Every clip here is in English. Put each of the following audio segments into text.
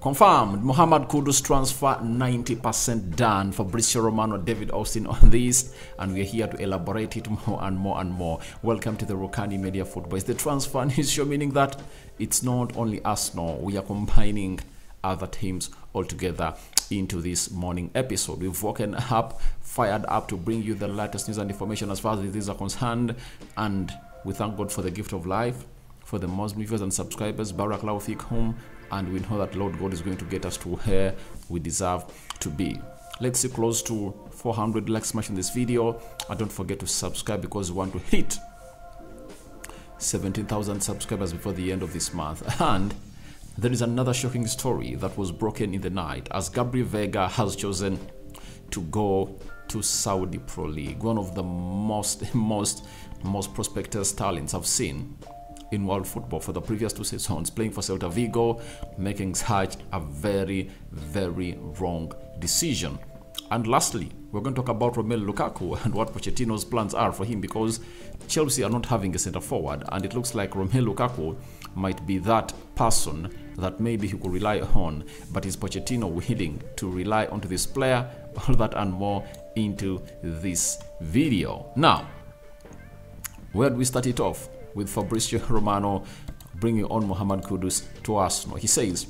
Confirmed, Mohammed Kudus transfer 90% done. Fabrizio Romano, David Austin on this, and we're here to elaborate it more and more and more. Welcome to the Rokani Media Football. It's the transfer news show, meaning that it's not only Arsenal. We are combining other teams all together into this morning episode. We've woken up, fired up to bring you the latest news and information as far as these are concerned, and we thank God for the gift of life, for the Muslim viewers and subscribers. Barak Lahu Fikum. And we know that Lord God is going to get us to where we deserve to be. Let's see close to 400 likes smash in this video, and don't forget to subscribe because we want to hit 17,000 subscribers before the end of this month. And there is another shocking story that was broken in the night as Gabri Veiga has chosen to go to Saudi Pro League, one of the most prospective talents I've seen in world football for the previous 2 seasons, playing for Celta Vigo, making such a very wrong decision. And lastly, we're going to talk about Lukakku and what Pochettino's plans are for him, because Chelsea are not having a centre forward, and it looks like Lukakku might be that person that maybe he could rely on. But is Pochettino willing to rely onto this player? All that and more into this video. Now, where do we start it off? With Fabrizio Romano bringing on Mohammed Kudus to Arsenal. He says,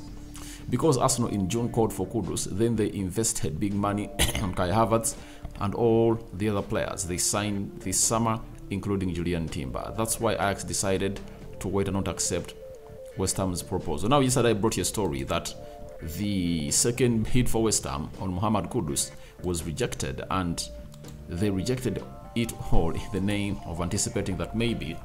because Arsenal in June called for Kudus, then they invested big money on Kai Havertz and all the other players they signed this summer, including Julian Timber. That's why Ajax decided to wait and not accept West Ham's proposal. Now, yesterday I brought you a story that the second bid for West Ham on Mohammed Kudus was rejected, and they rejected it all in the name of anticipating that maybe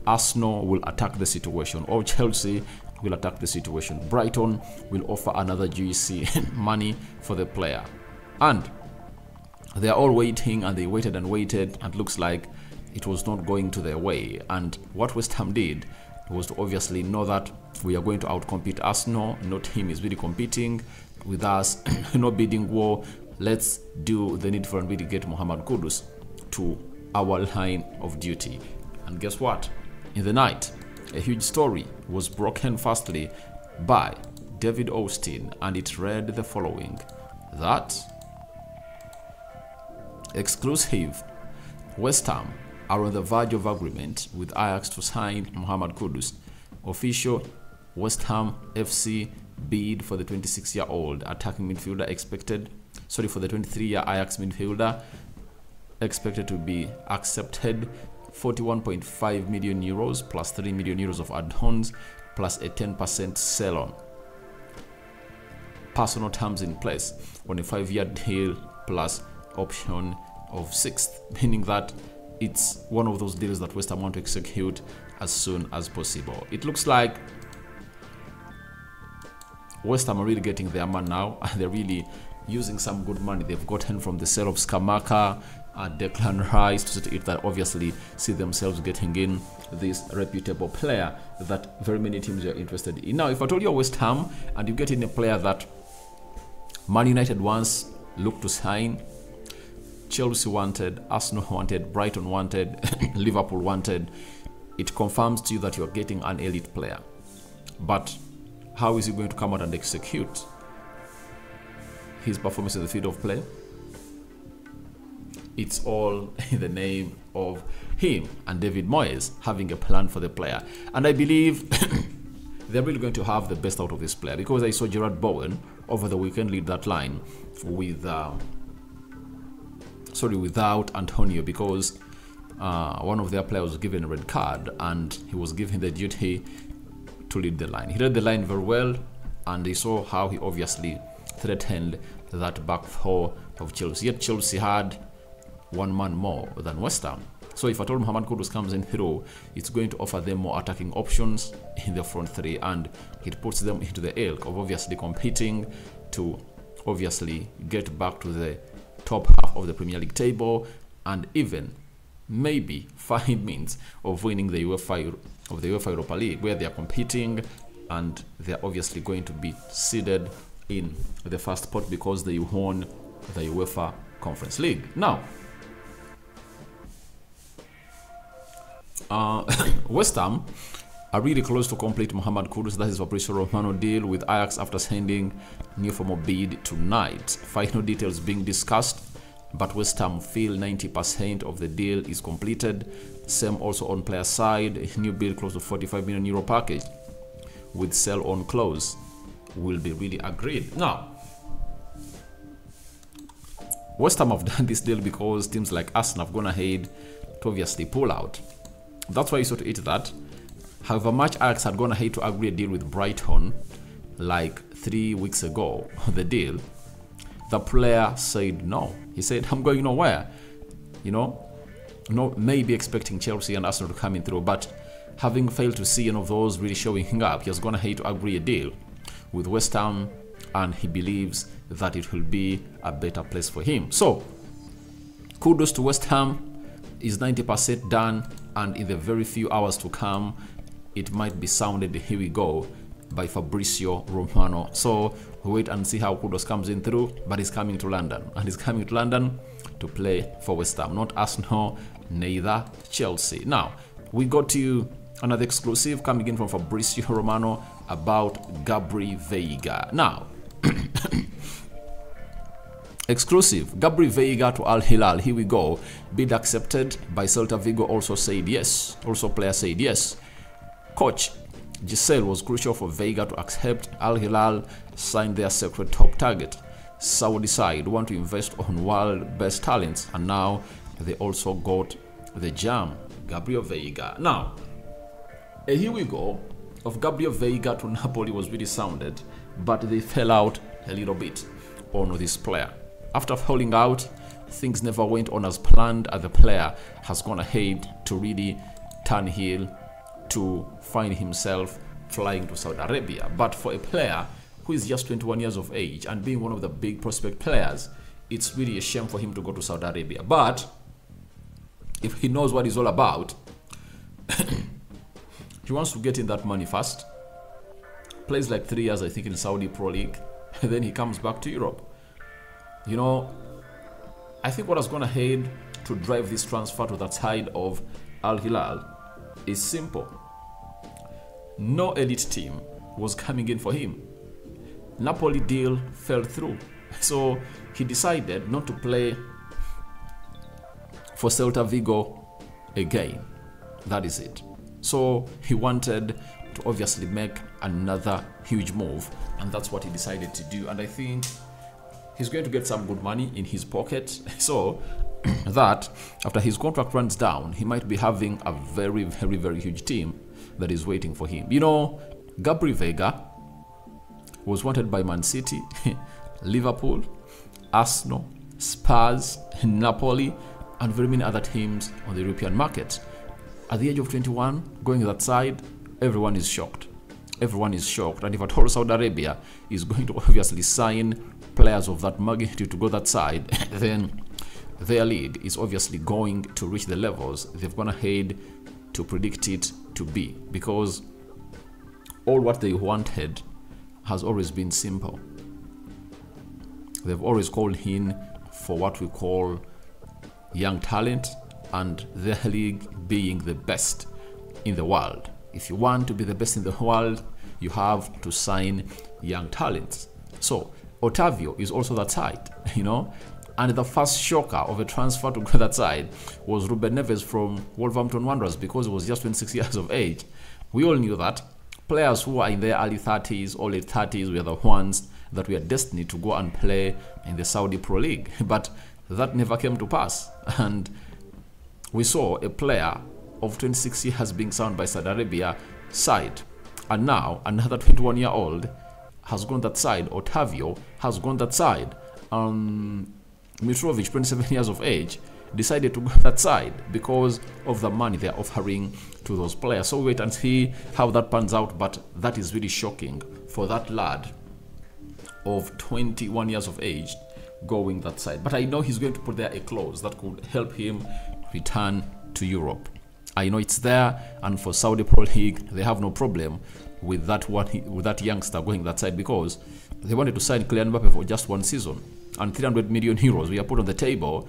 Arsenal will attack the situation, or Chelsea will attack the situation. Brighton will offer another GC money for the player. And they are all waiting, and they waited and waited, and looks like it was not going to their way. And what West Ham did was to obviously know that we are going to outcompete Arsenal. No team is really competing with us. No bidding war. Let's do the needful and really get Mohammed Kudus to our line of duty. And guess what? In the night, a huge story was broken firstly by David Austin, and it read the following: that exclusive, West Ham are on the verge of agreement with Ajax to sign Mohammed Kudus. Official, West Ham FC bid for the 26-year-old attacking midfielder for the 23-year Ajax midfielder expected to be accepted 41.5 million euros plus 3 million euros of add-ons plus a 10% sell-on. Personal terms in place on a 5-year deal plus option of 6th, meaning that it's one of those deals that West Ham want to execute as soon as possible. It looks like West Ham are really getting their man now, and they're really using some good money they've gotten from the sale of Skamaka and Declan Rice to see it that obviously see themselves getting in this reputable player that very many teams are interested in. Now, if I told you West Ham and you get in a player that Man United once looked to sign, Chelsea wanted, Arsenal wanted, Brighton wanted, Liverpool wanted, it confirms to you that you're getting an elite player. But how is he going to come out and execute his performance in the field of play? It's all in the name of him and David Moyes having a plan for the player. And I believe they're really going to have the best out of this player, because I saw Gerard Bowen over the weekend lead that line with without Antonio, because one of their players was given a red card and he was given the duty to lead the line. He led the line very well, and they saw how he obviously threatened that back four of Chelsea. Yet Chelsea had one man more than West Ham. So if at all Mohammed Kudus comes in through, it's going to offer them more attacking options in the front three, and it puts them into the ilk of obviously competing to obviously get back to the top half of the Premier League table, and even maybe find means of winning the UEFA Europa League, where they are competing, and they are obviously going to be seeded in the first spot because they won the UEFA Conference League. Now, West Ham are really close to complete Mohammed Kudus, that is Fabrizio Romano deal with Ajax after sending new formal bid tonight. Final details being discussed, but West Ham feel 90% of the deal is completed. Same also on player side, a new bid close to 45 million euro package with sell-on clause will be really agreed. Now, West Ham have done this deal because teams like Arsenal have gone ahead to obviously pull out. That's why you saw to it that. However much Ajax had gone ahead to agree a deal with Brighton like 3 weeks ago, the deal, the player said no. He said, I'm going nowhere. You know, maybe expecting Chelsea and Arsenal to come in through, but having failed to see any of those really showing up, he has gone ahead to agree a deal with West Ham, and he believes that it will be a better place for him. So, kudos to West Ham, is 90% done, and in the very few hours to come, it might be sounded, here we go, by Fabrizio Romano. So we wait and see how Kudus comes in through, but he's coming to London, and he's coming to London to play for West Ham, not Arsenal, neither Chelsea. Now, we got to another exclusive coming in from Fabrizio Romano about Gabri Veiga. Now, exclusive, Gabri Veiga to Al Hilal, here we go. Bid accepted by Celta Vigo, also said yes. Also player said yes. Coach Giselle was crucial for Veiga to accept. Al Hilal signed their secret top target. Saudi side want to invest on world best talents, and now they also got the jam, Gabri Veiga. Now, here we go. Of Gabri Veiga to Napoli was really sounded, but they fell out a little bit on this player. After falling out, things never went on as planned, and the player has gone ahead to really turn heel to find himself flying to Saudi Arabia. But for a player who is just 21 years of age and being one of the big prospect players, it's really a shame for him to go to Saudi Arabia. But if he knows what he's all about, he wants to get in that money fast, plays like 3 years, I think, in Saudi Pro League, and then he comes back to Europe. You know, I think what has gone ahead to drive this transfer to that side of Al Hilal is simple. No elite team was coming in for him. Napoli deal fell through, so he decided not to play for Celta Vigo again. That is it. So he wanted to obviously make another huge move, and that's what he decided to do. And I think he's going to get some good money in his pocket, so that after his contract runs down, he might be having a very, very, very huge team that is waiting for him. You know, Gabri Veiga was wanted by Man City, Liverpool, Arsenal, Spurs, Napoli, and very many other teams on the European market. At the age of 21, going that side, everyone is shocked. Everyone is shocked. And if at all Saudi Arabia is going to obviously sign players of that magnitude to go that side, then their lead is obviously going to reach the levels they've gone ahead to predict it to be, because all what they wanted has always been simple. They've always called in for what we call young talent, and their league being the best in the world. If you want to be the best in the world, you have to sign young talents. So Otavio is also that side, you know. And the first shocker of a transfer to go that side was Ruben Neves from Wolverhampton Wanderers, because he was just 26 years of age. We all knew that players who are in their early 30s or late 30s were the ones that were destined to go and play in the Saudi Pro League. But that never came to pass. And we saw a player of 26 years being signed by Saudi Arabia side. And now another 21-year-old has gone that side. Otavio has gone that side. Mitrovic, 27 years of age, decided to go that side because of the money they're offering to those players. So wait and see how that pans out, but that is really shocking for that lad of 21 years of age going that side. But I know he's going to put there a clause that could help him return to Europe. I know it's there, and for Saudi Pro League, they have no problem with that one, with that youngster going that side, because they wanted to sign Kylian Mbappe for just 1 season. And 300 million euros we are put on the table.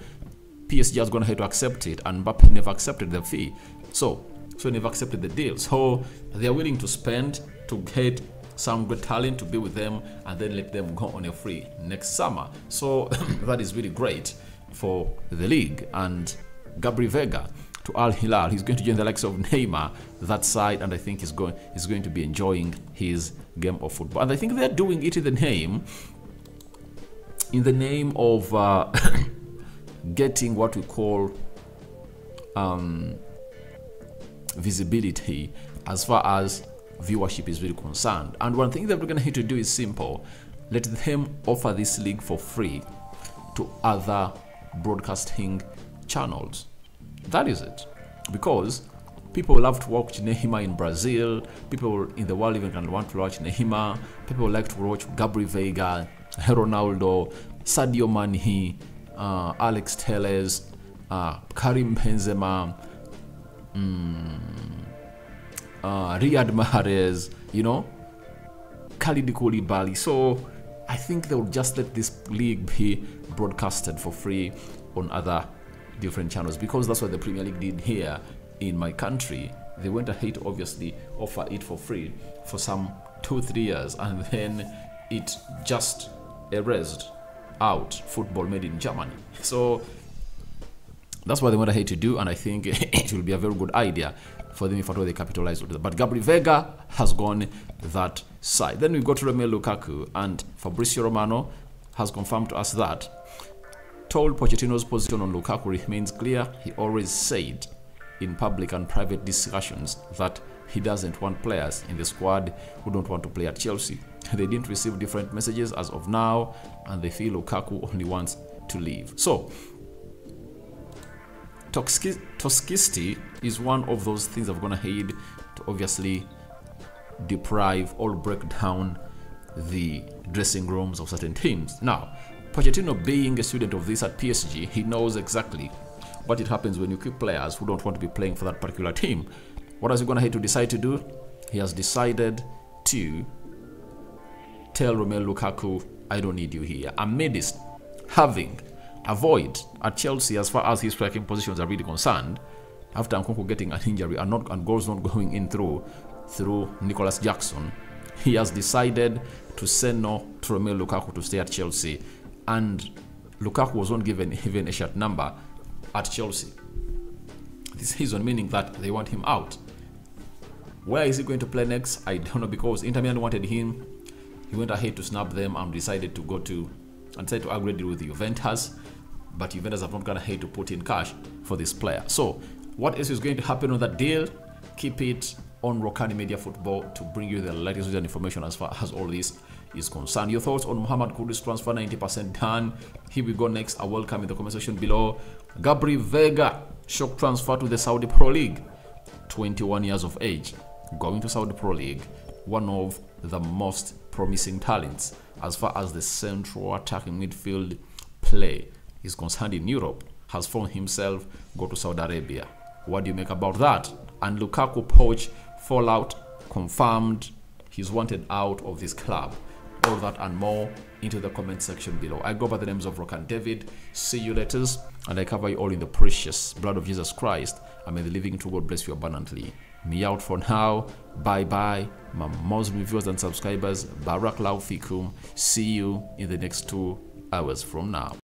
PSG has gone ahead to accept it, and Mbappe never accepted the fee. So so he never accepted the deal. So they are willing to spend to get some good talent to be with them and then let them go on a free next summer. So that is really great for the league. And Gabri Veiga to Al Hilal, he's going to join the likes of Neymar that side, and I think he's going to be enjoying his game of football. And I think they're doing it in the name of getting what we call visibility as far as viewership is really concerned. And one thing that we're going to have to do is simple: let them offer this league for free to other broadcasting channels. That is it. Because people love to watch Neymar in Brazil, people in the world even can want to watch Neymar, people like to watch Gabri Veiga, Ronaldo, Sadio Mane, Alex Telles, Karim Benzema, Riyad Mahrez, you know, Khalid Koulibaly. So I think they will just let this league be broadcasted for free on other different channels, because that's what the Premier League did here in my country. They went ahead to obviously offer it for free for some 2-3 years, and then it just erased out football made in Germany. So that's what they went ahead to do, and I think it will be a very good idea for them if at all they capitalize on that. But Gabri Veiga has gone that side. Then we go to Romelu Lukaku, and Fabrizio Romano has confirmed to us that told Pochettino's position on Lukaku remains clear. He always said in public and private discussions that he doesn't want players in the squad who don't want to play at Chelsea. They didn't receive different messages as of now, and they feel Lukaku only wants to leave. So toxicity is one of those things that we're going to head to obviously deprive or break down the dressing rooms of certain teams. Now, Pochettino, being a student of this at PSG, he knows exactly what it happens when you keep players who don't want to be playing for that particular team. What is he going to have to decide to do? He has decided to tell Romelu Lukaku, I don't need you here, amidst having a void at Chelsea as far as his striking positions are really concerned, after Nkunku getting an injury and goals not going in through Nicholas Jackson. He has decided to say no to Romelu Lukaku to stay at Chelsea, and Lukaku was not given even a shirt number at Chelsea this season, meaning that they want him out. Where is he going to play next? I don't know, because Inter Milan wanted him. He went ahead to snap them and decided to agree deal with Juventus, but Juventus have not gone ahead to put in cash for this player. So what else is going to happen on that deal? Keep it on Rokani Media Football to bring you the latest information as far as all this is concerned. Your thoughts on Mohammed Kudus transfer 90% done. Here we go next. I welcome in the comment section below. Gabri Veiga, shock transfer to the Saudi Pro League. 21 years of age, going to Saudi Pro League. One of the most promising talents as far as the central attacking midfield play is concerned in Europe, has found himself go to Saudi Arabia. What do you make about that? And Lukaku poach fallout confirmed. He's wanted out of this club. All that and more into the comment section below. I go by the names of Rokani David. See you later, and I cover you all in the precious blood of Jesus Christ. And may the living true God bless you abundantly. Me out for now. Bye bye, my Muslim viewers and subscribers. Barak Lau Fikum. See you in the next 2 hours from now.